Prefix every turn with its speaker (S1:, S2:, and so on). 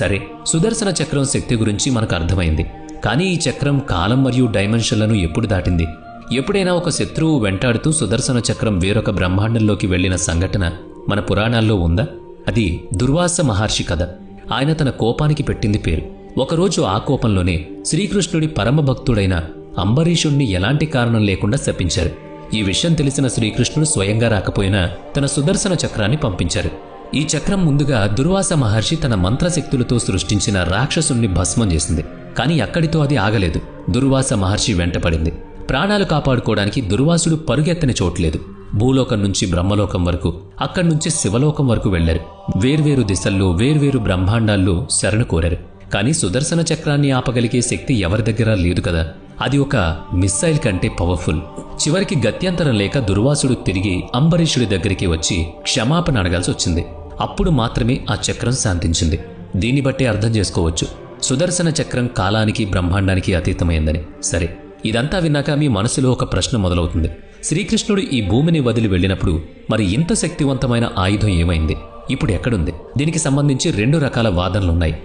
S1: సరే, సుదర్శన చక్రం శక్తి గురించి మనకు అర్థమైంది. కానీ ఈ చక్రం కాలం మరియు డైమెన్షన్లను ఎప్పుడు దాటింది? ఎప్పుడైనా ఒక శత్రువు వెంటాడుతూ సుదర్శన చక్రం వేరొక బ్రహ్మాండంలోకి వెళ్లిన సంఘటన మన పురాణాల్లో ఉందా? అది దుర్వాస మహర్షి కథ. ఆయన తన కోపానికి పెట్టింది పేరు. ఒకరోజు ఆ కోపంలోనే శ్రీకృష్ణుడి పరమభక్తుడైన అంబరీషుణ్ణి ఎలాంటి కారణం లేకుండా శపించారు. ఈ విషయం తెలిసిన శ్రీకృష్ణుడు స్వయంగా రాకపోయినా తన సుదర్శన చక్రాన్ని పంపించారు. ఈ చక్రం ముందుగా దుర్వాస మహర్షి తన మంత్రశక్తులతో సృష్టించిన రాక్షసుణ్ణి భస్మం చేసింది. కానీ అక్కడితో అది ఆగలేదు. దుర్వాస మహర్షి వెంటపడింది. ప్రాణాలు కాపాడుకోవడానికి దుర్వాసుడు పరుగెత్తని చోట్లేదు. భూలోకం నుంచి బ్రహ్మలోకం వరకు, అక్కడి నుంచి శివలోకం వరకు వెళ్లారు. వేర్వేరు దిశల్లో వేర్వేరు బ్రహ్మాండాల్లో శరణు కోరారు. కానీ సుదర్శన చక్రాన్ని ఆపగలిగే శక్తి ఎవరి దగ్గర లేదు కదా. అది ఒక మిస్సైల్ కంటే పవర్ఫుల్. చివరికి గత్యంతరం లేక దుర్వాసుడు తిరిగి అంబరీషుడి దగ్గరికి వచ్చి క్షమాపణ అడగాల్సి వచ్చింది. అప్పుడు మాత్రమే ఆ చక్రం శాంతించింది. దీన్ని బట్టే అర్థం చేసుకోవచ్చు సుదర్శన చక్రం కాలానికి బ్రహ్మాండానికి అతీతమైందని. సరే, ఇదంతా విన్నాక మీ మనసులో ఒక ప్రశ్న మొదలవుతుంది. శ్రీకృష్ణుడు ఈ భూమిని వదిలి వెళ్ళినప్పుడు మరి ఇంత శక్తివంతమైన ఆయుధం ఏమైంది? ఇప్పుడు ఎక్కడుంది? దీనికి సంబంధించి 2 రకాల వాదనలున్నాయి.